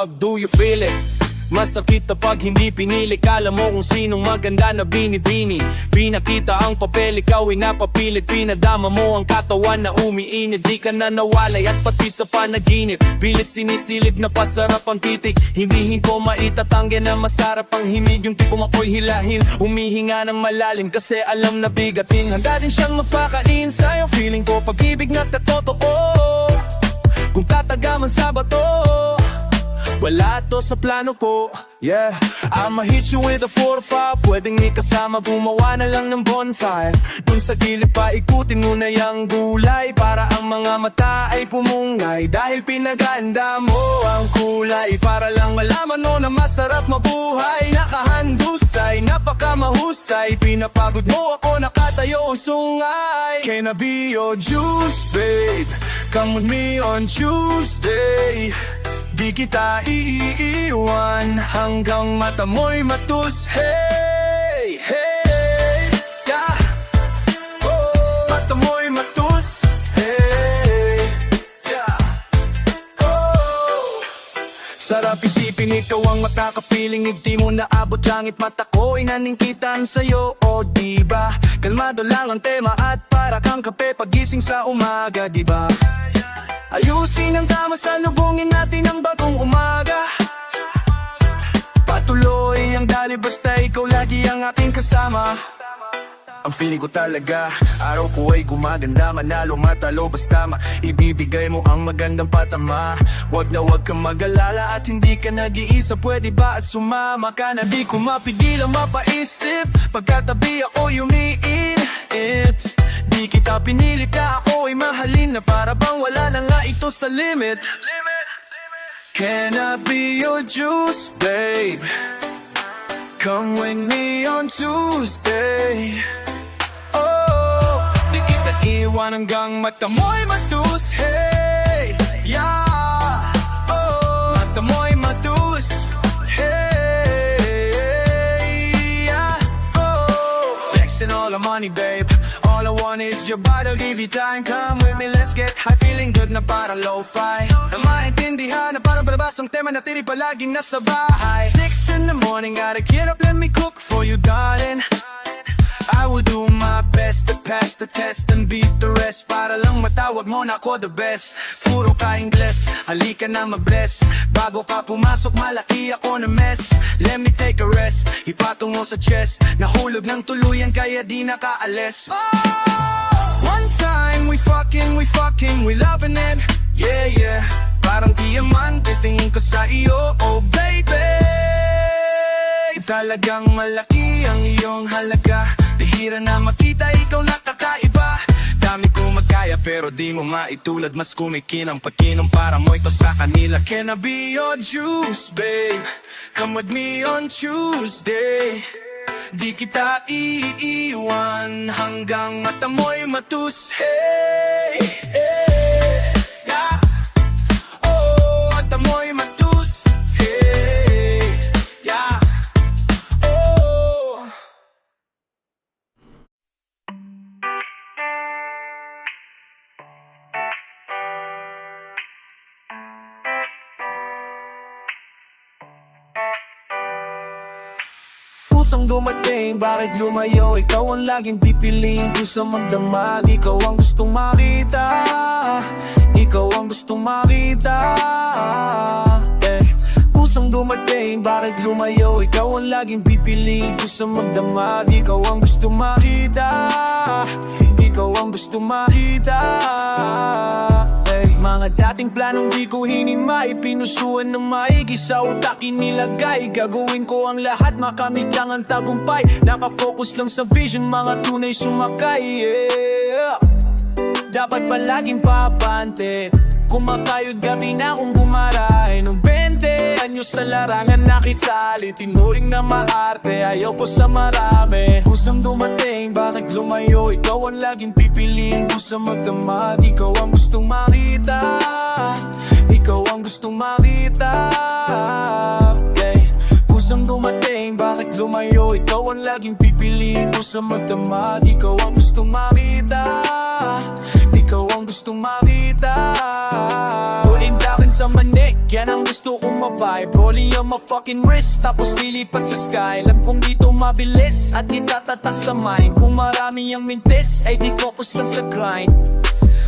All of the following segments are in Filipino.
dog, do you feel it? Masakit pag hindi pinili. Kala mo kung sinong maganda na binibini. Pinakita ang papel, ikaw ay napapilit. Pinadama mo ang katawan na umiinit. Di ka na nawalay at pati sa panaginip. Pilit sinisilip na pasarap ang titik. Hindi ko maitatanggi na masarap ang himig. Yung tipong ako'y hilahin, humihinga ng malalim. Kasi alam na bigatin, handa din siyang magpakain sa'yo. Feeling ko pag-ibig na totoo. Kung tatagaman sa bato, wala to sa plano ko, yeah. I'ma hit you with a 4-5. Pwedeng ikasama, gumawa na lang ng bonfire. Dun sa gilid pa, ikutin mo na yung gulay. Para ang mga mata ay pumungay. Dahil pinaganda mo ang kulay. Para lang malaman mo na masarap mabuhay. Nakahandusay, napaka mahusay. Pinapagod mo ako, nakatayo ang sungay. Can I be your juice, babe? Come with me on Tuesday. Di kita iiwan hanggang mata mo'y matus. Hey, hey, yeah. Oh, mata mo'y matus. Hey, yeah. Oh, sarap isipin ikaw ang makakapiling. Ngiti mo na abot langit, mata ko'y naningkitan sa'yo. O diba, kalmado lang ang tema at para kang kape pagising sa umaga, diba? Ayusin ang tama, salubungin natin ang bagong umaga. Patuloy ang dali basta ikaw lagi ang ating kasama. Ang feeling ko talaga, araw ko ay gumaganda. Manalo matalo basta ibibigay mo ang magandang patama. Wag na wag kang mag-alala at hindi ka nag-iisa. Pwede ba at sumama ka na? Di ko mapigilang mapaisip pagkatabi ako umiinit. Di kita pinili, ka ako ay mahalin na para bang wala na nga ito sa limit. Can I be your juice, babe? Come with me on Tuesday. Oh, di kita iwan hanggang mata mo'y matus. Hey, yeah. Oh, mata mo'y matus. Hey, yeah. Oh, flexing all the money, babe. All I want is your body, give you time. Come with me, let's get high. Feeling good na parang lo-fi. Na maintindihan na parang palabas ang tema na tiri palaging nasa bahay. 6 in the morning, gotta get up, let me cook for you, darling. I will do my best to pass the test and beat the rest. Para lang matawag mo na ako the best. Puro ka Ingles, halika na ma-bless. Bago ka pumasok, malaki ako na mess. Let me take a rest, ipatong mo sa chest. Nahulog ng tuluyan kaya di nakaalis. Oh, one time we fucking, we loving it. Yeah, yeah. Parang diamante tingin ko sa iyo, oh baby. Talagang malaki ang iyong halaga. Bihira na makita, ikaw nakakaiba. Dami ko magkaya pero di mo maitulad. Mas kumikinang pagkinom para mo ito sa kanila. Can I be your juice, babe? Come with me on Tuesday. Di kita iiwan hanggang mata mo'y matus. Hey, hey, yeah. Oh, mata mo'y matus. Hey, yeah. Oh. Pusang dumating, bakit lumayo? Ikaw ang laging pipiliin ko sa magdamag. Ikaw ang gustong makita, ikaw ang gustong makita. Pusang dumating, bakit lumayo? Ikaw ang laging pipiliin ko sa magdamag. Ikaw ang gustong makita, ikaw ang gustong makita. Mga dating planong di ko hinimay, pinusuan ng maigi sa utak inilagay. Gagawin ko ang lahat, makamit lang ang tagumpay. Nakafocus lang sa vision, mga tunay sumakay, yeah. Dapat palaging paabante, kumakayod gabi na kung bumarahe. Nung 20 anyo sa larangan nakisali, tinuring na maarte, ayoko sa marami. Kusang dumating, bakit lumayo? Ikaw ang laging pipiliin ko sa magdamag. Ikaw ang gustong makita, ikaw ang gustong makita, yeah. Kusang dumating, bakit lumayo? Ikaw ang laging pipiliin ko sa magdamag. Ikaw ang gustong makita, ikaw ang gustong makita. Tuwing dakin sa manik, yan ang gusto kong ma-vibe. Rolling on my fucking wrist, tapos lilipat sa sky. Alam kong dito mabilis at itatatak sa mind. Kung marami ang mintis, ay di focus lang sa grind.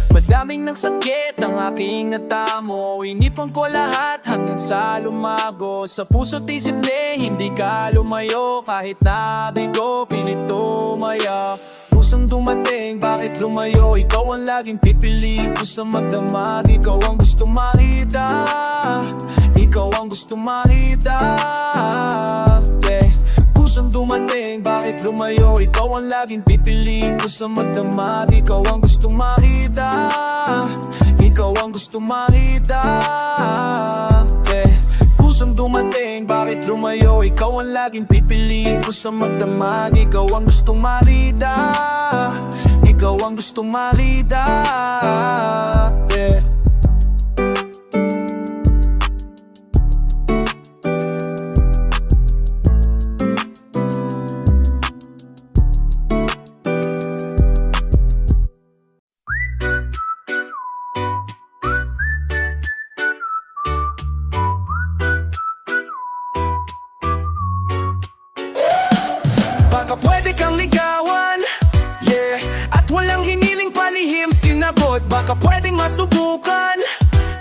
Madaming nang sakit ang aking natamo. Inipan ko lahat hanggang sa lumago. Sa puso't isip hindi ka lumayo. Kahit na bigo, pilit tumaya. Kusang dumating, bakit lumayo? Ikaw ang laging pipili, kusang magdamag. Ikaw ang gusto makita, ikaw ang gusto makita, yeah. Kusang dumating, bakit lumayo? Ikaw ang laging pipili, kusang magdamag. Ikaw ang gusto makita, ikaw ang gusto makita, yeah. Kusang dumating, bakit lumayo? Ikaw ang laging pipili, kusang magdamag. Ikaw ang gustong marida, ikaw ang gustong marida, yeah. Baka pwede kang ligawan, yeah. At walang hiniling palihim sinagot. Baka pwedeng masubukan,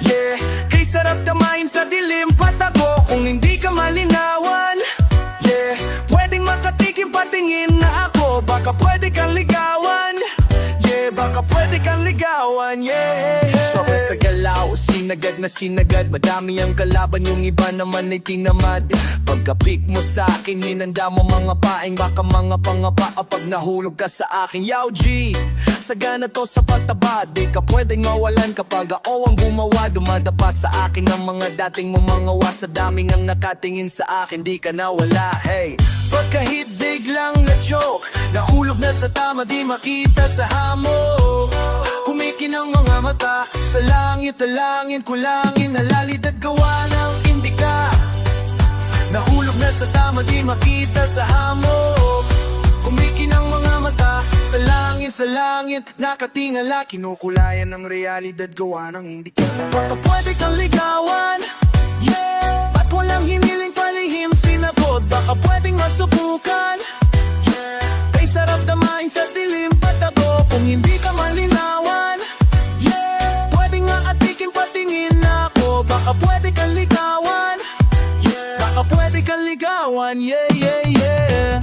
yeah. Kay sarap damayin sa dilim patago. Kung hindi ka malinawan, yeah. Pwedeng makatikim patingin na ako. Baka pwede kang ligawan, yeah. Baka pwede kang ligawan, yeah. Sobrang sa galaw, sinagad na sinagad. Madami ang kalaban, yung iba naman ay tinamad. Pagka-pick mo sa akin, hinanda mo mga paing. Baka mga pangapa kapag nahulog ka sa akin. Yow G, sagana to sa pagtaba. Di ka pwedeng mawalan kapag ako ang gumawa. Dumadapa sa akin ang mga dating mo mga wasa. Daming ang nakatingin sa akin, di ka nawala. Hey, pagka-hit biglang na joke, nahulog na sa tama, di makita sa hamog. Kumikinang mga mata, sa langit, talangin, kulangin, nalalidad gawa ng indika. Nahulog na sa tama, di makita sa hamog. Kumikinang mga mata, sa langit, nakatingala. Kinukulayan ng realidad, gawa ng indika. Baka pwede kang ligawan, yeah. At walang hiniling palihim sinagot. Baka pwedeng masubukan, yeah. Kay sarap damahin sa dilim patago. Kung hindi ka malinawan, yeah. Pwedeng nga atikin patingin na ako. Baka pwede kang ligawan, yeah. Baka pwede kang ligawan, yeah, yeah, yeah.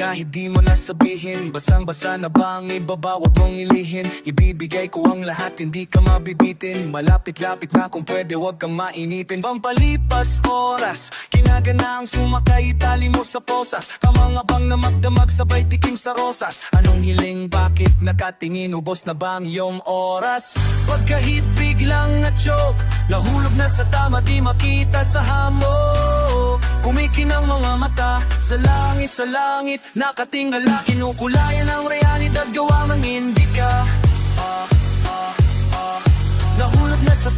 Kahit di mo nasabihin, basang-basa na ba ang ibaba? Huwag mong ilihin, ibibigay ko ang lahat, hindi ka mabibitin. Malapit-lapit na kung pwede, huwag kang mainipin. Pampalipas oras, kinaganaang sumakay, itali mo sa posas. Kamangabang na magdamag, sabay tikim sa rosas. Anong hiling, bakit nakatingin, ubos na ba ang iyong oras? Pagka-hit biglang na choke, nahulog na sa tama, di makita sa hamog. Kumikinang mga mata, sa langit, nakatingala. Kinukulayan ang realidad, gawa mang indika. Nahulog na sa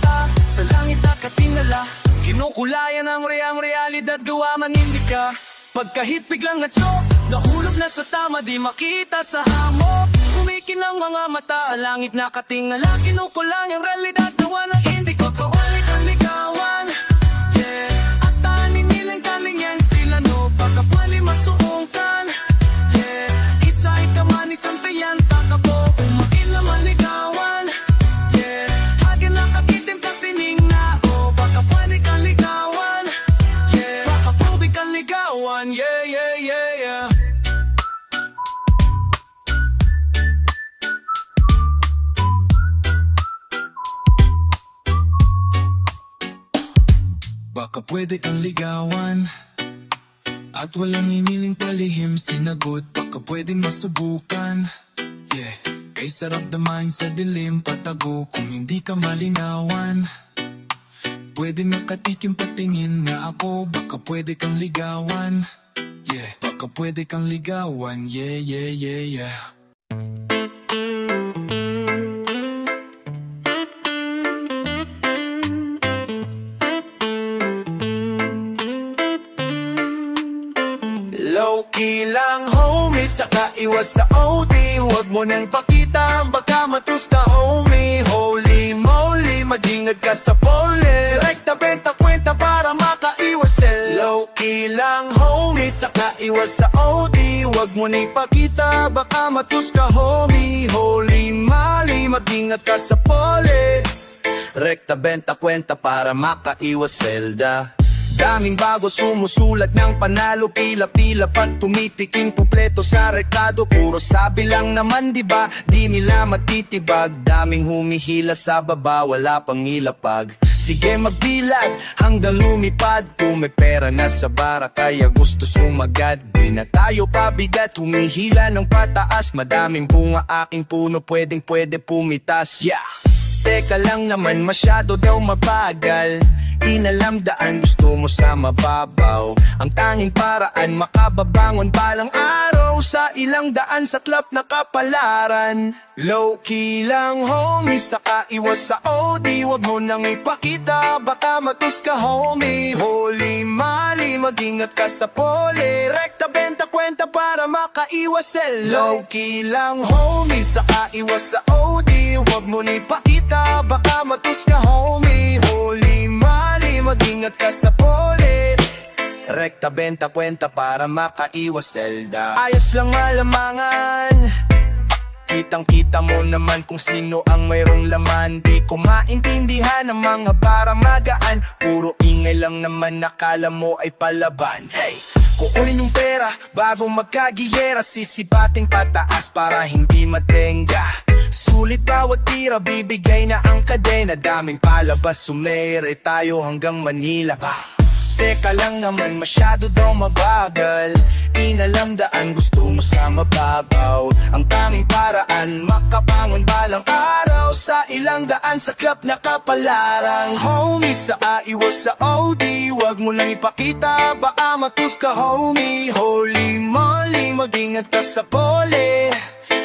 langit, nakatingala. Kinukulayan ang realidad, gawa mang indika. Pagka-hit biglang na-choke, nahulog na sa tama, di makita sa hamog. Kumikinang mga mata, sa langit nakatingala. Kinukulayan ang realidad, gawa ng indika. Kawali kang ligawan, yeah. At tanin nilang kalingan sila, no. Pagka-pwali masuungkan, yeah. Isa'y kaman isang tayan, takabo. Umakin na maligawan, yeah. Hagin na kakitim kapining na ako. Baka pwede kang ligawan, yeah. Baka pwede kang ligawan, yeah, yeah, yeah, yeah. Baka pwede kang ligawan, at walang hiniling palihim sinagot. Baka pwedeng masubukan, yeah. Kay sarap damahin sa dilim patago. Kung hindi ka malinawan, pwede makatikim patingin na ako. Baka pwede kang ligawan, yeah. Baka pwede kang ligawan, yeah, yeah, yeah, yeah. saka iwas sa OD. Huwag mo nang pakita, baka matus ka homie. Holy moly, mag-ingat ka sa pole. Rekta, benta, kwenta para makaiwas sell. Low-key lang homie, saka iwas sa OD. Huwag mo nang ipakita, baka matus ka homie. Holy moly, mag-ingat ka sa pole. Rekta, benta, kwenta para makaiwas selda. Daming bago sumusulat ng panalo, pila-pila pag tumitiking kupleto sa rekado. Puro sabi lang naman diba, di nila matitibag. Daming humihila sa baba, wala pang ilapag. Sige magbilag hanggang lumipad. Kung may pera na sa bara kaya gusto sumagad. Di na tayo pabigat, humihila ng pataas. Madaming bunga aking puno, pwede pumitas. Yeah! Teka lang naman, masyado daw mabagal. Inalamdaan, gusto mo sa mababaw. Ang tanging paraan, makababangon balang araw. Sa ilang daan sa club na kapalaran. Low-key lang homie, saka iwas sa OD. Huwag mo nang ipakita, baka matus ka homie. Holy moly, mag-ingat ka sa pole. Rekta, benta, kwenta para makaiwas sell. Low-key lang homie, saka iwas sa OD. Huwag mo nang ipakita, baka matus ka homie. Holy moly, mag-ingat ka sa pole. Rekta, benta, kwenta para makaiwas selda. Ayos lang malamangan, kitang-kita mo naman kung sino ang mayroong laman. Di ko maintindihan ang mga para magaan. Puro ingay lang naman, nakala mo ay palaban. Hey! Kukunin yung pera bago magkagiyera. Sisipating pataas para hindi matenga. Sulit bawat tira, bibigay na ang kadena. Daming palabas, sumere tayo hanggang Manila pa. Teka lang naman, masyado daw mabagal. Inalamdaan, gusto mo sa mababaw. Ang tanging paraan, makabangon balang araw. Sa ilang daan sa club na kapalaran. Homie, saka iwas sa OD. Huwag mo lang ipakita, baka matus ka homie. Holy moly, mag-ingat ka sa pole.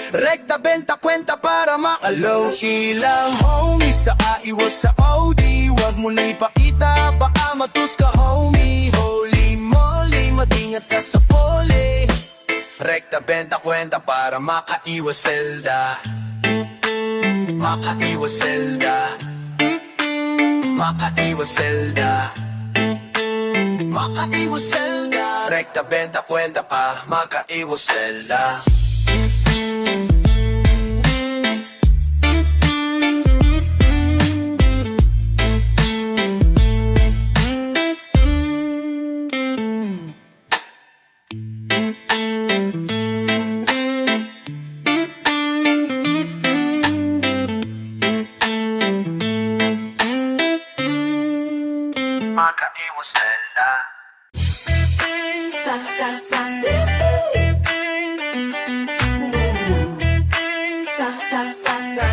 Rekta, benta, kwenta para makalow. Ilang homie, saka iwas sa OD. Huwag mo na ipakita, baka matus ka homie. Holy moly, mag-ingat ka sa pole. Rekta, benta, kwenta para makaiwas selda. Makaiwas selda. Makaiwas selda. Makaiwas selda. Rekta, benta, kwenta para makaiwas selda. Makaiwas selda. Sa sa sa sa sa sa sa.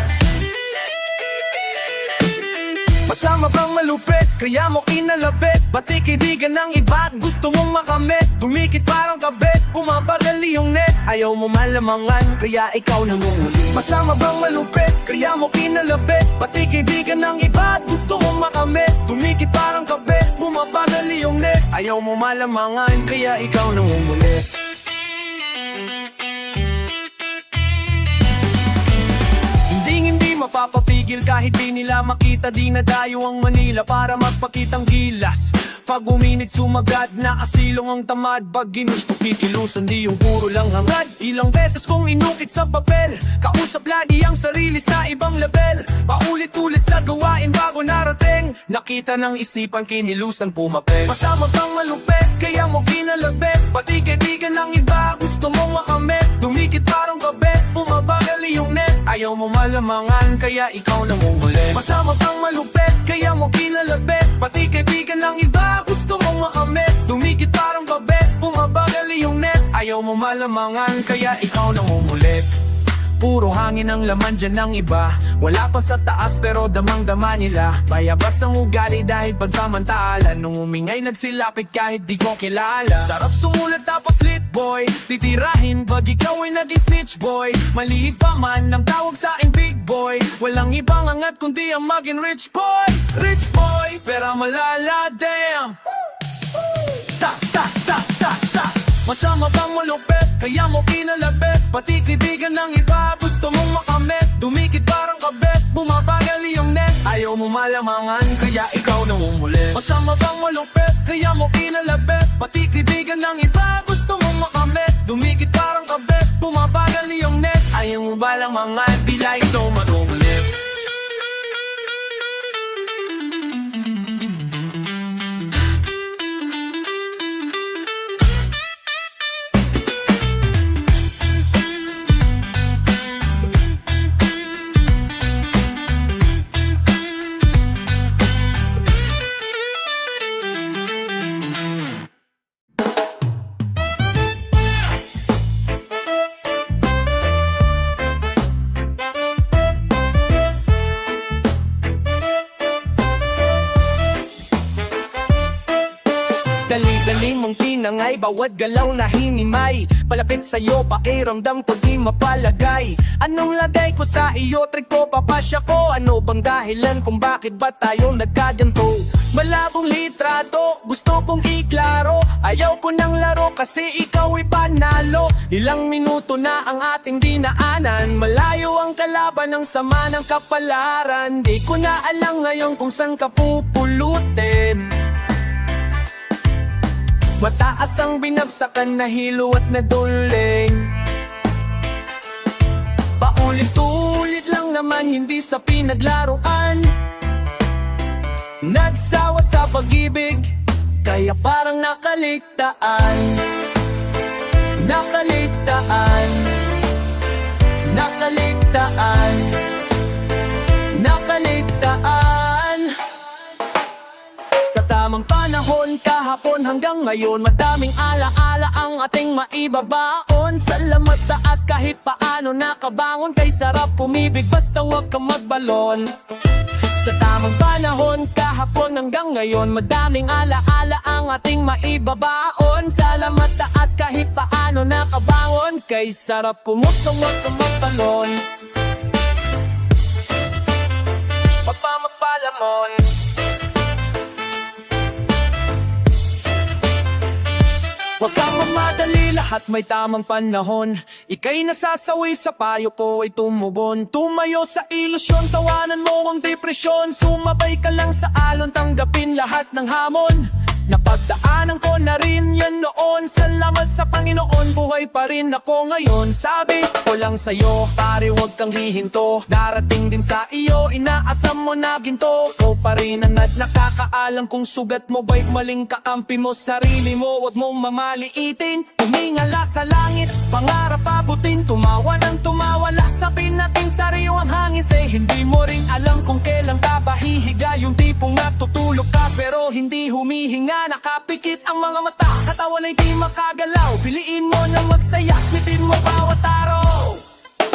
Masama bang malupit, kaya mo kinalabit. Pati kaibigan ng iba, gusto mong makamit. Dumikit parang kabit, pumapadali yung net. Ayaw mo malamangan, kaya ikaw nangunguli. Masama bang malupit, kaya mo kinalabit. Pati kaibigan ng iba, gusto mong makamit. Dumikit parang kabit, pumapadali yung net. Ayaw mo malamangan, kaya ikaw nangunguli. Hindi mapapapigil kahit di nila makita. Di na dayo ang Manila para magpakitang gilas. Pag uminit sumagad, nakasilong ang tamad. Pag ginusto kikilusan, di yung puro lang hangad. Ilang beses kong inukit sa papel, kausap lagi ang sarili sa ibang level. Paulit-ulit sa gawain bago narating. Nakita ng isipan, kinilusan pumapel. Masama bang malupit, kaya mo ginalabit. Pati kaibigan ng iba, gusto mong makamit. Dumikit parang kabit, pumabagali yung net. Ayaw mo malamangan, kaya ikaw nangunguli. Masama bang malupit, kaya mo kinalabit. Pati kaibigan ng iba, gusto mong makamit. Dumikit parang kabit, pumabagali yung net. Ayaw mo malamangan, kaya ikaw nangunguli. Puro hangin ang laman dyan ng iba. Wala pa sa taas pero damang-dama nila. Bayabas ang ugali dahil pansamantala. Nung umingay nagsilapit kahit di ko kilala. Sarap sumulat tapos lit boy. Titirahin pag ikaw ay naging snitch boy. Maliit pa man ang tawag sa aking big boy. Walang ibang angat kundi ang maging rich boy. Rich boy, pera malala, damn. Sa Masama bang malupit, kaya mo kinalapit? Pati kaibigan ng iba, gusto mong makamit. Dumikit parang kabit, bumabagal iyong net. Ayaw mo malamangan, kaya ikaw namumulit. Masama bang malupit, kaya mo kinalapit? Pati kaibigan ng iba, gusto mong makamit. Dumikit parang kabit, bumabagal iyong net. Ayaw mo malamangan, bila ikaw manumulit. Dali-dali mong tinangay, bawat galaw na hinimay. Palapit sa'yo, pakiramdam ko di mapalagay. Anong lagay ko sa iyo, trick ko, papasya ko? Ano bang dahilan kung bakit ba tayo nagkaganto? Malabong litrato, gusto kong iklaro. Ayaw ko ng laro kasi ikaw ay panalo. Ilang minuto na ang ating dinaanan, malayo ang kalaban ng sama ng kapalaran. Di ko na alam ngayon kung saan ka pupulutin. Mataas ang binagsakan na hilo at naduling. Paulit-ulit lang naman, hindi sa pinaglaruan. Nagsawa sa pag-ibig, kaya parang nakaligtaan. Nakaligtaan. Nakaligtaan. Nakaligtaan. Sa tamang panahon, kahapon hanggang ngayon, madaming alaala ang ating maibabaon. Salamat sa as kahit paano nakabangon, kay sarap pumibig basta wag kang magbalon. Sa tamang panahon, kahapon hanggang ngayon, madaming alaala ang ating maibabaon. Salamat taas kahit paano nakabangon, kay sarap kumusong wag kang magbalon. Pagpamapalamon. Huwag kang mamadali, lahat may tamang panahon. Ika'y nasasawi sa payo ko ay tumubon. Tumayo sa ilusyon, tawanan mo ang depresyon. Sumabay ka lang sa alon, tanggapin lahat ng hamon. Napagdaanan ko na rin yan noon. Salamat sa Panginoon, buhay pa rin ako ngayon. Sabi ko lang sa'yo, pare huwag kang hihinto. Darating din sa iyo, inaasam mo na ginto. Ikaw pa rin ang nakakaalam kung sugat mo ba'y maling kakampi mo. Sarili mo, huwag mong mamaliitin. Tumingala sa langit, pangarap abutin. Tumawa ng tumawa, lasapin natin sariwang hangin. Say hindi mo rin alam kung kailan ka ba hihiga. Yung tipong natutulog ka pero hindi humihinga. Nakapikit ang mga mata, katawan ay di makagalaw. Piliin mo na magsaya, smitin mo bawat araw.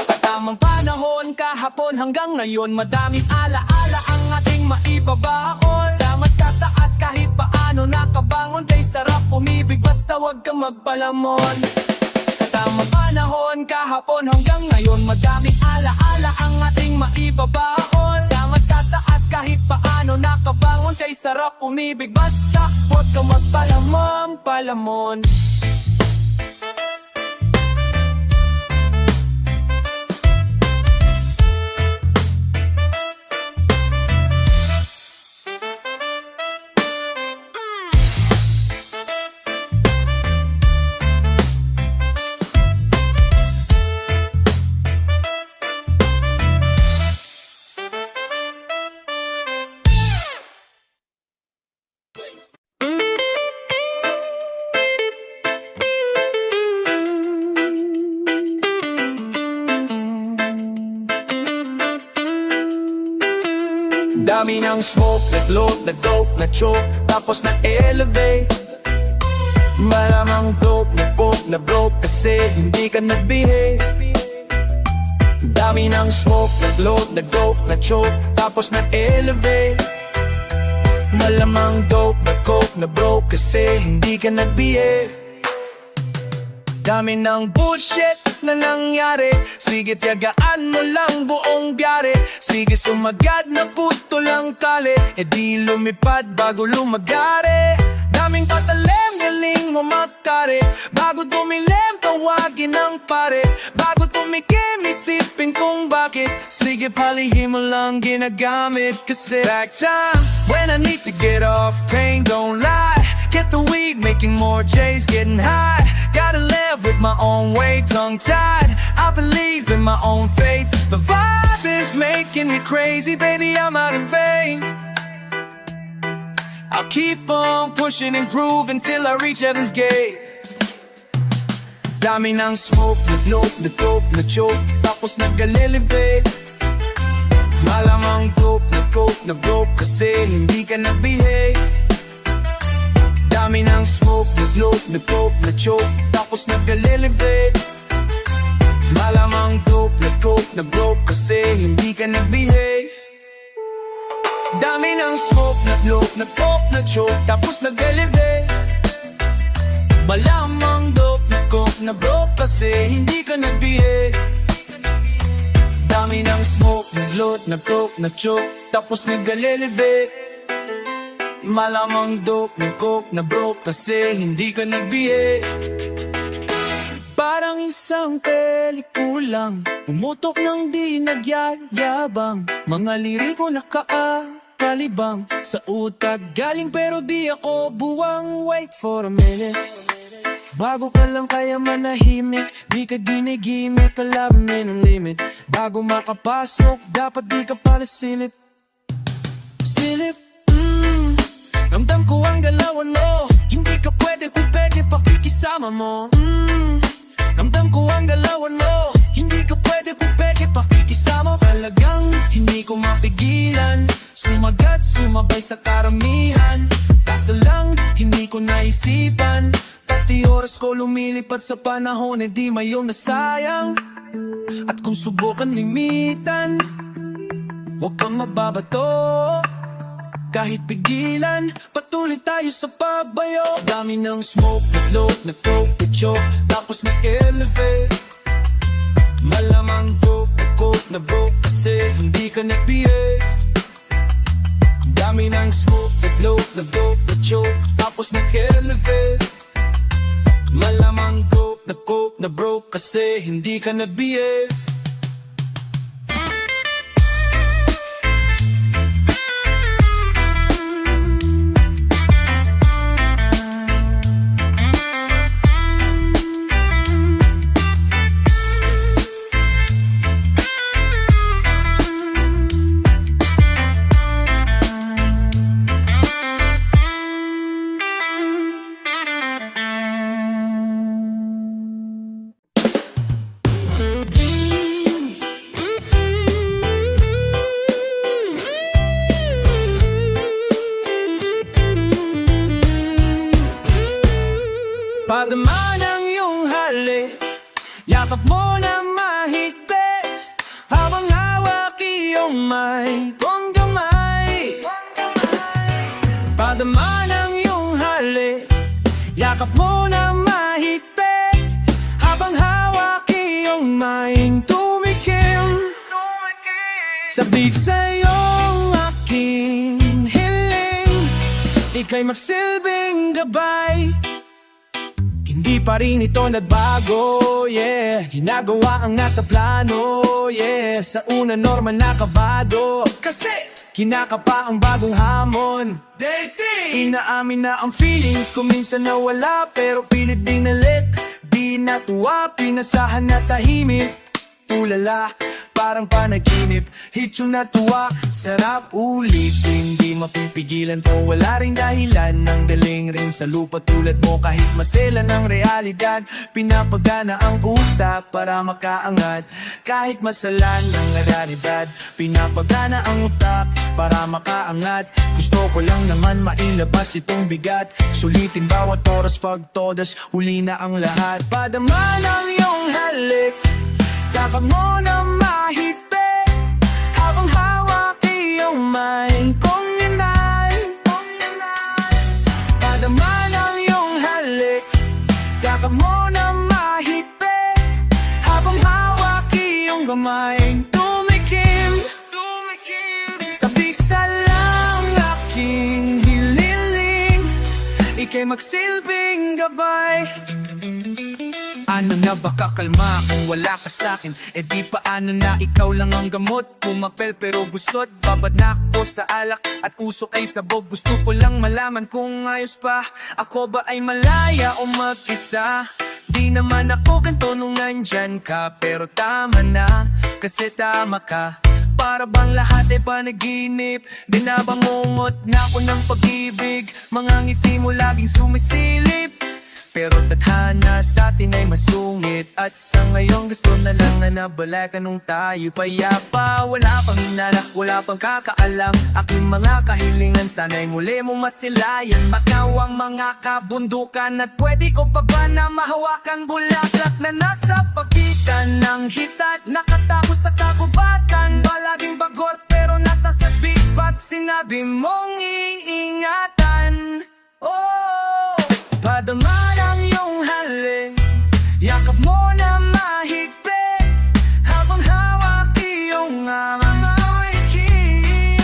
Sa tamang panahon, kahapon hanggang ngayon, madaming alaala ang ating maibabaon. Salamat sa taas kahit paano nakabangon, kay sarap umibig basta wag kang magpalamon. Sa tamang panahon, kahapon hanggang ngayon, madaming alaala ang ating maibabaon. Salamat sa taas kahit paano nakabangon, kay sarap umibig basta wag kang magpalamon, palamon. Dami ng smoke, nag-load, nag-dope, na-choke, tapos na-elevate. Malamang dope, nag-poke, na-broke, kasi hindi ka nag-behave. Dami ng smoke, nag-load, nag-dope, na-choke, tapos na-elevate. Malamang dope, nag-coke, na-broke, kasi hindi ka nag-behave. Dami ng bullshit na nangyari, sige tiyagaan mo lang buong biyari. Sige sumagad na puto lang tali, e di lumipad bago lumagari. daming patalim, galing mo magkari. Bago dumilim, tawagin ang pare. Bago tumikim, isipin kung bakit. Sige, palihim mo lang ginagamit. Kasi back time, when I need to get off pain, don't lie. Get the weed, making more J's, getting high. Gotta live with my own way, tongue-tied. I believe in my own faith. The vibe is making me crazy, baby, I'm not in vain. I'll keep on pushing and prove until I reach heaven's gate. Dami ng smoke, nag-lope, nag-dope, nag-choke, tapos nag-elevate. Malamang dope, nag-cope, nag-broke, kasi hindi ka nag-behave. Dami ng smoke, nag-lope, nag-dope, nag-choke, tapos nag-elevate. Malamang dope, nag-cope, nag-broke, kasi hindi ka nag-behave. Dami ng smoke, nag-lope, nag-coke, nag-choke, tapos nag-elevate. Malamang dope, nag-coke, nag-broke, kasi hindi ka nag-behave. Dami ng smoke, nag-load, nag-coke, nag-choke, tapos nag-elevate. Malamang dope, nag-coke, nag-broke, kasi hindi ka nag-behave. Parang isang pelikulang pumutok ng di nagyayabang. Mga liriko nakakalibang sa utak galing pero di ako buwang. Wait for a minute, bago ka lang kaya manahimik. Di ka ginigimik, kalaban may ng limit. Bago makapasok, dapat di ka pa nasilip. Silip, ramdam ko ang galawan mo. Hindi ka pwede kung pwede pakikisama mo. Ramdam ko ang galawan mo. Hindi ka pwede kung pwede pakikisama. Talagang hindi ko mapigilan. Sumagat, sumabay sa karamihan. Kaso lang, hindi ko naisipan. Pati oras ko lumilipad sa panahon, eh di mayong nasayang. At kung subukan limitan, huwag kang mababato. Kahit pigilan, patuloy tayo sa pagbayo. Dami ng smoke, nag-load, nag-coke, nag-choke, tapos nag-elevate. Malamang dope, nag-coke, nag-broke, kasi hindi ka nag-behave. Dami ng smoke, nag-load, nag-dope, nag-choke, tapos nag-elevate. Malamang dope, nag-coke, nag-broke, kasi hindi ka nag-behave. Padama ng iyong halik, yakap mo na mahigpit, habang hawak iyong may kong gamay. Padama ng iyong halik, yakap mo na mahigpit, habang hawak iyong may tumikim. Sabik sa'yong aking hiling, ika'y magsilbing gabay. Hindi pa rin ito nagbago, yeah. Ginagawa ang nasa plano, yeah. Sa una normal na kabado, kasi kinakapa ang bagong hamon. Dating! Inaamin na ang feelings ko minsan nawala, pero pilit dinalik. Di natuwa, pinasahan na tahimik. Tulala, parang panaginip. Hit yung natuwa, sarap ulitin. Di mapipigilan to, wala ring dahilan. Nang daling rin sa lupa tulad mo, kahit masela ng realidad. Pinapagana ang utak para makaangat, kahit masalan ng realidad. Pinapagana ang utak para makaangat. Gusto ko lang naman mailabas itong bigat. Sulitin bawat oras pag todas, huli na ang lahat. Padama ng iyong halik, yakap mo na mahigpit, habang hawak iyong may kong inay. Padama ng iyong halik, yakap mo na mahigpit, habang hawak iyong kamay tumikim. Sabik sa lang aking hililing, ika'y magsilbing gabay. Ano na ba kakalma kung wala ka sa'kin? E di paano na ikaw lang ang gamot? Pumapel pero gusot, babad na ako sa alak at usok ay sabog. Gusto ko lang malaman kung ayos pa, ako ba ay malaya o mag-isa? Di naman ako ganito nung nandyan ka, pero tama na, kasi tama ka. Para bang lahat ay panaginip, binabangungot na ako ng pag-ibig. Mga ngiti mo laging sumisilip, pero tadhana sa atin ay masungit. At sa ngayon gusto na lang na nabalikan nung tayo payapa. Wala pang hinala, wala pang kakaalam, aking mga kahilingan sana'y muli mo masilayan. Makaw ang mga kabundukan at pwede ko pa ba na mahawakan bulaklak na nasa pagitan ng hitat. Nakatago sa kagubatan, palaging bagot pero nasa sabik pat sinabi mong iingatan. Oh, padama ng iyong halik, yakap mo na mahigpit, habang hawak iyong mga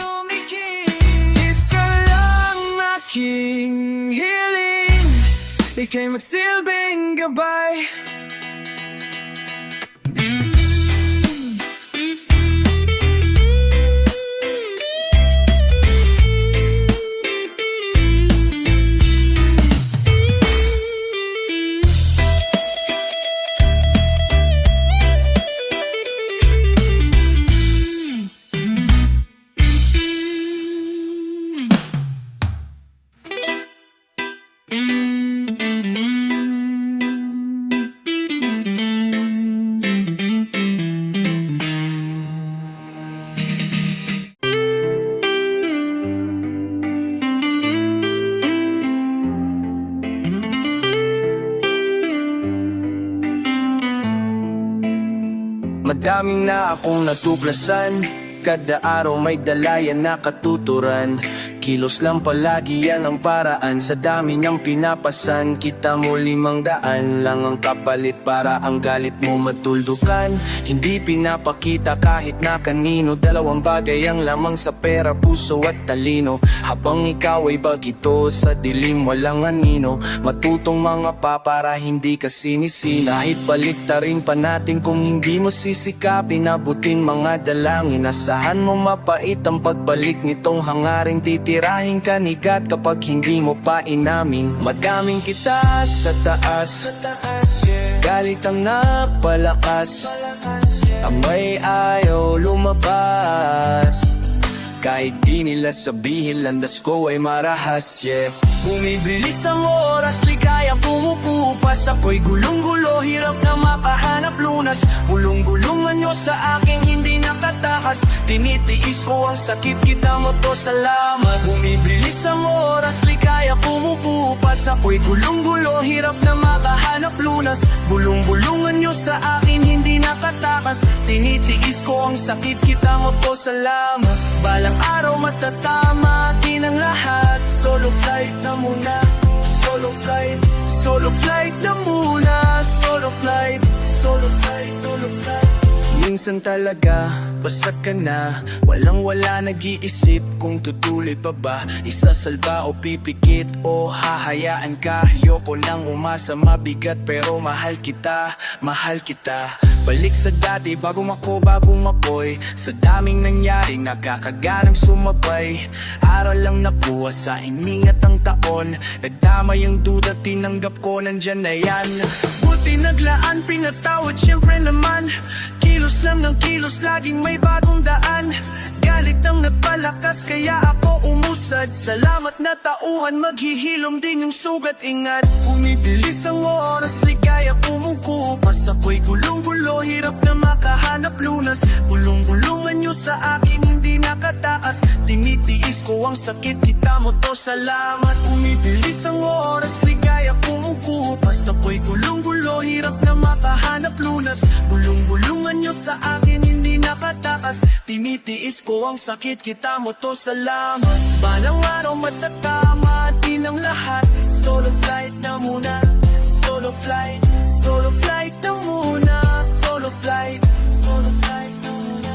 umikit. Isa lang aking hiling, ika'y magsilbing gabay. Madaming na akong natuklasan, kada araw may dalayan na katuturan. Kilos lang palagi yan ang paraan, sa dami niyang pinapasan. Kita mo 500 lang ang kapalit para ang galit mo matuldukan. Hindi pinapakita kahit na kanino, dalawang bagay ang lamang sa pera, puso at talino. Habang ikaw ay bagito sa dilim, walang anino. Matutong mga pa para hindi ka sinisina. Kahit baliktarin pa natin kung hindi mo sisikapin, abutin mga dalangin. Asahan mo mapait ang pagbalik nitong hangaring titirahin kanigat kapag hindi mo pa inamin. Madaming kita sa taas, galit ang napalakas, ang may ayaw lumabas. Kahit di nila sabihin, landas ko ay marahas, yeah. Bumibilis ang oras, ligaya pumupupas. Ako'y gulong-gulo, hirap na makahanap lunas. Bulong-bulungan nyo sa aking hindi nakatakas. Tinitiis ko ang sakit, kita mo to, salamat. Bumibilis ang oras, ligaya pumupupas. Ako'y gulong-gulo, hirap na makahanap lunas. Bulong-bulungan nyo sa akin hindi nakatakas. Tinitiis ko ang sakit, kita mo to, salamat. Balang araw matatama din ang lahat. Solo flight na muna, solo flight, solo flight na muna, solo flight, solo flight, solo flight. Minsan talaga, basta ka na, walang-wala nag-iisip kung tutuloy pa ba. Isasalba o pipikit o hahayaan ka. Ayoko lang umasa, mabigat pero mahal kita, mahal kita. Balik sa dati, bagong makoy. Sa daming nangyari, nakakaganang sumabay. Aral lang nakuha sa iningat ang taon. Nagdamay ang duda, tinanggap ko, nandyan na yan. Buti naglaan, pinatawad, syempre naman. Kilos lang ng kilos, laging may bagong daan. Galit ang nagpalakas, kaya ako umusad. Salamat na tauhan, maghihilom din yung sugat. Ingat, bumibilis ang oras, ligaya kumukupas. Ako'y gulong-gulo, hirap na makahanap lunas. Bulong-bulungan nyo sa akin, hindi nakatakas. Tinitiis ko ang sakit, kita mo to, salamat. Bumibilis ang oras, ligaya kumukupas. Ako'y gulong-gulo, hirap na makahanap lunas. Bulong-bulungan nyo sa akin, hindi nakatakas. Tinitiis ko ang sakit, kita mo to, salamat. Balang araw matatama din ang lahat. Solo flight na muna, solo flight, solo flight na muna, solo flight, solo flight na muna.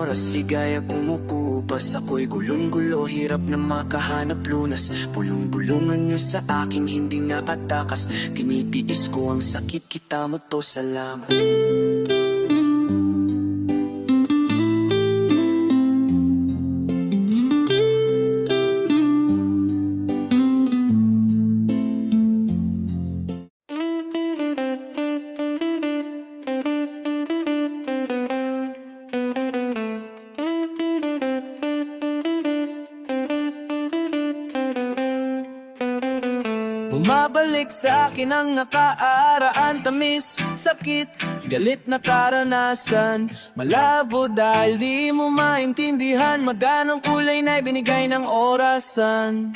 oras, ligaya kumukupas. Ako'y gulong-gulo, hirap na makahanap lunas. Bulong-bulungan nyo sa aking hindi nakatakas. Tinitiis ko ang sakit, kita mo to, salamat. Bumabalik sa akin ang nakaaraan, tamis, sakit, galit na karanasan. Malabo dahil di mo maintindihan magkanong kulay na ibinigay ng orasan.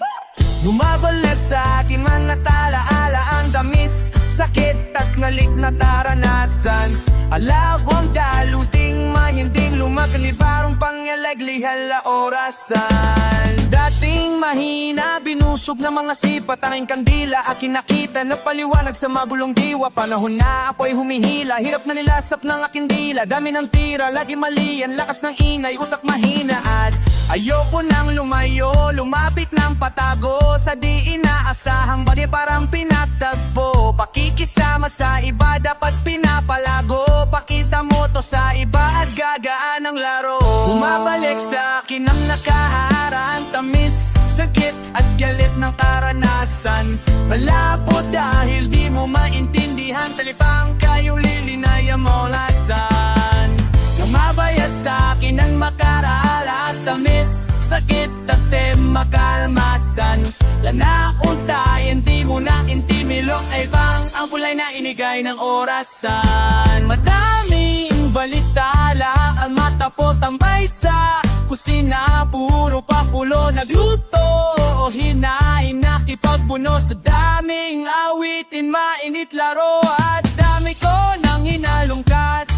Bumabalik sa akin ang natalaala, ang tamis, sakit at galit na karanasan. Alabong daluting mahinding lumakali parang pangyalaglihal na orasan. Dating mahina, binusog ng mga sipat, tanging kandila aking nakita na paliwanag sa magulong diwa. Panahon na ako'y humihila, hirap na nilasap ng aking dila. Dami ng tira, lagi mali, ang lakas ng ingay, utak mahina. At ayoko nang lumayo, lumapit ng patago sa di inaasahang bali parang pinatagpo. Pakikisama sa iba, dapat pinapalago. Pakita mo to sa iba at gagaan ang laro. Bumabalik sa akin ang nakaharaan, tamis, sakit at galit ng karanasan. Malabo dahil di mo maintindihan, talipang kayo lilinaya mo lasan. Namabaya sa akin ang makaraala, tamis, sakit at makalmasan. Lanauntayan, di mo na intimilok ay bang ang pulay na inigay ng orasan. Madaming balitala ang matapo tambay sa kusina, puro papulo nagluto o hinain, nakipagbuno sa daming awitin, mainit laro at dami ko nang hinalungkat.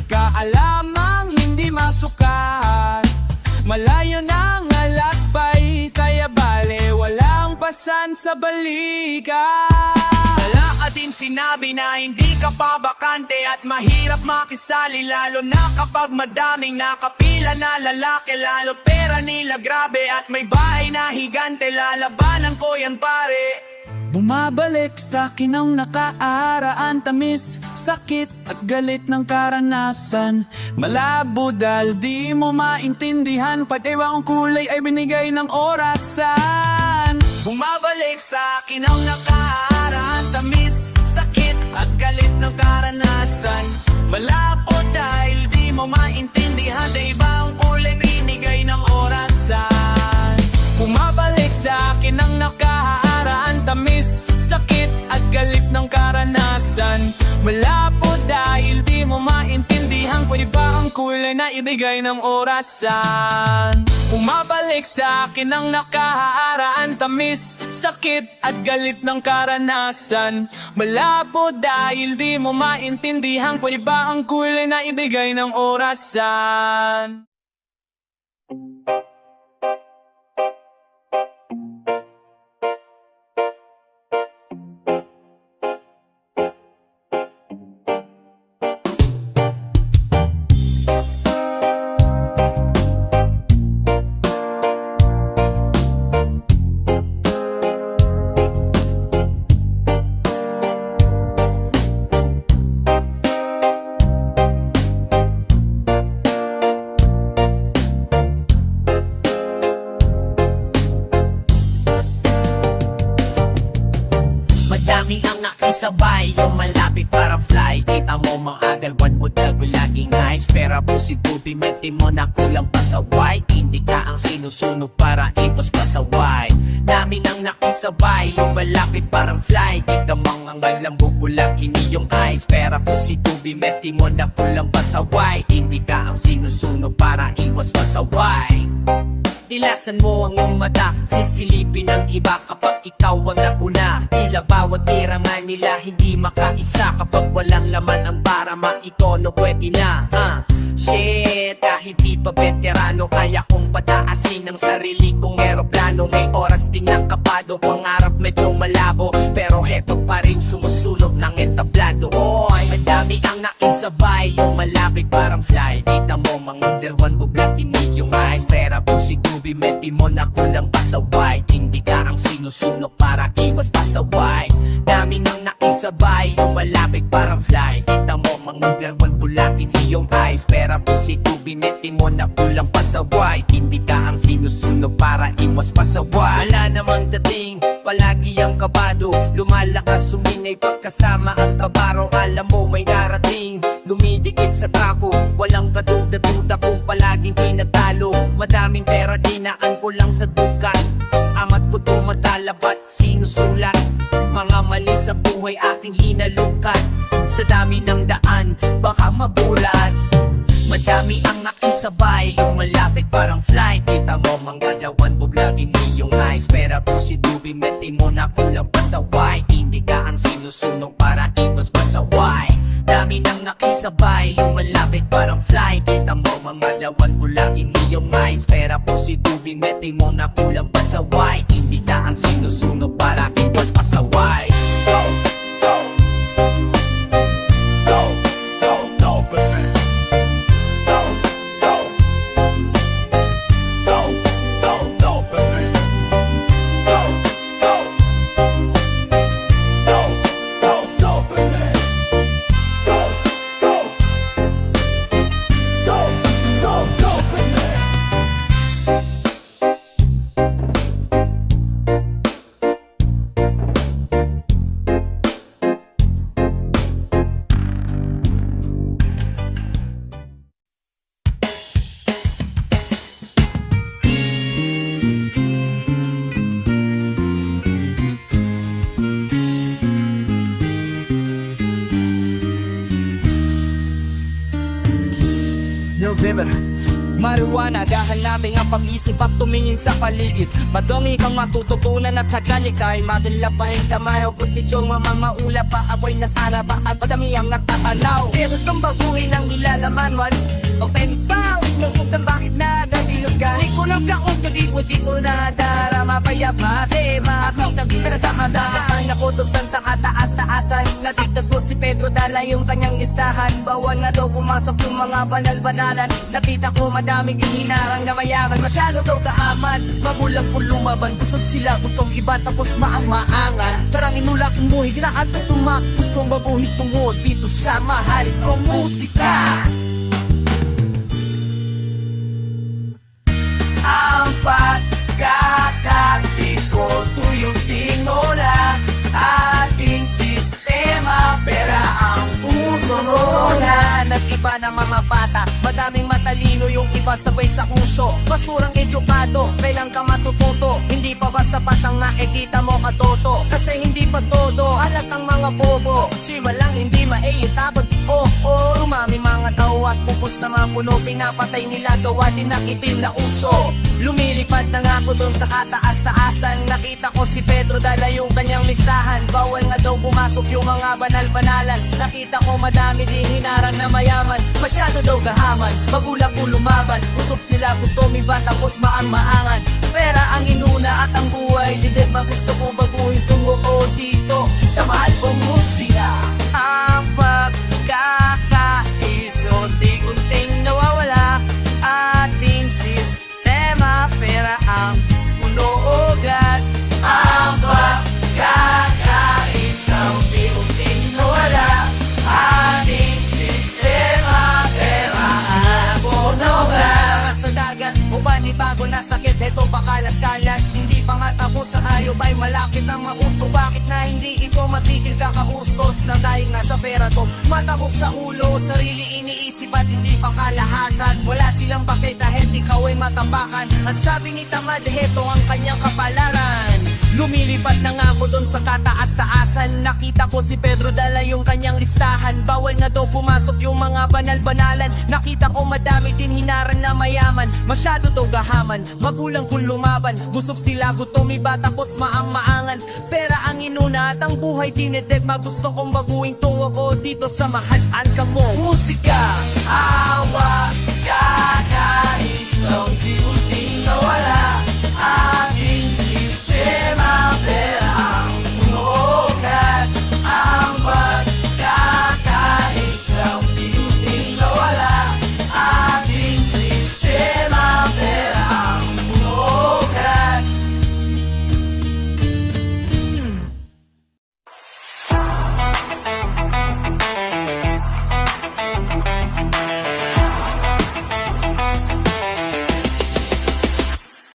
Kaalamang hindi masukat, malayo ng alakbay, kaya bale walang pasan sa balikat. Wala ka din sinabi na hindi ka pa bakante at mahirap makisali, lalo na kapag madaming nakapila na lalaki. Lalo pera nila grabe at may bahay na higante, lalabanan ko yan pare. Bumabalik sa akin ang nakaaraan, tamis, sakit at galit ng karanasan. Malabo dahil di mo maintindihan, pati ang kulay ay binigay ng orasan. Bumabalik sa akin ang nakaaraan, tamis, sakit at galit ng karanasan. Malabo dahil di mo maintindihan, di ba ang kulay binigay ng orasan. Bumabalik sa akin ang nakaharaan, tamis, sakit at galit ng karanasan. Malabo dahil di mo maintindihan, pwede ba ang kulay na ibigay ng orasan. Bumabalik sa akin ang nakaharaan, tamis, sakit at galit ng karanasan. Malabo dahil di mo maintindihan, pwede ba ang kulay na ibigay ng orasan. Madami ang nakisabay, yung malapit parang fly. Kita mo mga dalwan mo dago laging nice. Pera po si Tupi, meti mo na kulang pasaway. Hindi ka ang sinusunog para ipos pasaway. Dami nang nakisabay, yung malapit parang fly. Kita mga ngalambog bulag yung eyes. Pera po si Tupi, meti mo na kulang pasaway. Hindi ka ang sinusunog para iwas pasaway. Dilasan mo ang iyong mata, sisilipin ng iba kapag ikaw ang nauna. Tila bawat tira man nila hindi makaisa, kapag walang laman ang bara maitono pwede na. Shit, kahit di pa veterano, kaya kong pataasin ang sarili kong eroplano. May oras ding nakapado, pangarap medyo malabo, pero heto pa rin sumusulog ng entablado. Oy, Madami ang naisabay, yung malapit parang fly. Kita mo mga derwan, bublat, tinig yung eyes. Pera po si Tubi, meti mo na kulang pasaway. Hindi ka ang sinusunok para iwas pasaway. Dami nang naisabay, yung malapit parang fly. Kita mo mga derwan, bublat, tinig yung eyes. Pera po si Tubi, meti mo na kulang pasaway. Hindi ka ang sinusunok para iwas pasaway. Wala namang dating, palagi ang kabado. Lumalakas, suminay pagkasama ang kabaro. Alam mo may darating, lumidikit sa trako. Walang kaduda-duda kung palaging pinatalo. Madaming pera, dinaan ko lang sa dukan. Amat ko tumatalabat, sinusulat. Mga mali sa buhay aking hinalukat. Sa dami ng daan, baka mabulat. Madami ang nakisabay, yung malapit parang flight. Kita mo mga lawan, bublagin iyong eyes. Pera po si Dubi, meti mo na kulang pasaway. Hindi ka ang sinusunog para iwas pasaway. Dami nang nakisabay, yung malapit parang flight. Kita mo mga lawan, bublagin iyong eyes. Pera po si Dubi, meti mo na kulang pasaway. Hindi ka ang sinusunog para iwas pasaway. Go, go, go, go, go, baby. November Marijuana, dahanapin ang pag-isip at tumingin sa paligid. Madami kang matututunan at hagalikay. Madala pa yung kamay o putitsong mamamaula pa. Ako'y nasara pa at madami ang natatanaw. Pero gustong baguhin ang nilalaman man. Open pa, huwag mo kung bakit nagadilos ka. Di ko lang kaong di ko na darama payapa. Kasi makakita kita sa mata. Ang nakutubsan sa kataas-taasan. Natitaso si Pedro dala yung kanyang listahan. Bawal na daw pumasok yung mga banal-banalan. Nakita ko madaming hinarang na mayaman. Masyado daw kahaman, magulang po lumaban. Busog sila, gutong iba tapos maang-maangan. Tarang inulak ang buhay, ginaan at tumak. Gustong babuhin tungod dito sa mahal kong musika. Ang pagkakati ko tuyong tinola. Ating sistema, pera ang puso na. Nag-iba ng mga bata, madaming matalino yung iba sabay sa uso. Basurang edukado, kailan ka matututo? Hindi pa ba sapat ang nakikita mo katoto? Kasi hindi pa todo, halatang mga bobo. Siwa lang hindi maiitabag, umami mga tao at pupus na mapuno. Pinapatay nila gawa din ng itim na uso. Lumilipad na nga ako dun sa kataas-taasan. Nakita ko si Pedro dala yung kanyang listahan. Bawal nga daw pumasok yung mga banal-banalan. Nakita ko madami di hinarang na mayaman. Masyado daw gahaman, magulang ko lumaban. Usok sila kung tumiba tapos maang-maangan. Pera ang inuna at ang buhay didit. Magusto ko baguhin tungo o dito sa mahal kong musika. Ang pagkakaiso unti-unting nawawala. Ating sistema, pera ang puno-ugat. Ang pagkakaisa unti-unting nawala. Ating sistema, pera ang puno-ugat. Sa dagat, o panibago na sakit, eto pakalat-kalat. Hindi pa nga tapos sa hayop ay malapit na mauto. Bakit na hindi ito matigil kakaustos? Na dahil nga sa pera to, matapos sa ulo. Sarili iniisip at hindi pa kalahatan. Wala silang bakit dahil ikaw ay matapakan. At sabi ni Tamad, heto ang kanyang kapalaran. Lumilipad na nga ako dun sa kataas-taasan. Nakita ko si Pedro dala yung kanyang listahan. Bawal na daw pumasok yung mga banal-banalan. Nakita ko madami din hinarang na mayaman. Masyado daw gahaman, magulang kong lumaban. Busog sila, gutom iba tapos maang-maangan. Pera ang inuna at ang buhay tinitip. Magusto kong baguhin tungo ko dito sa mahalan ka mo musika. Awa, kakaisong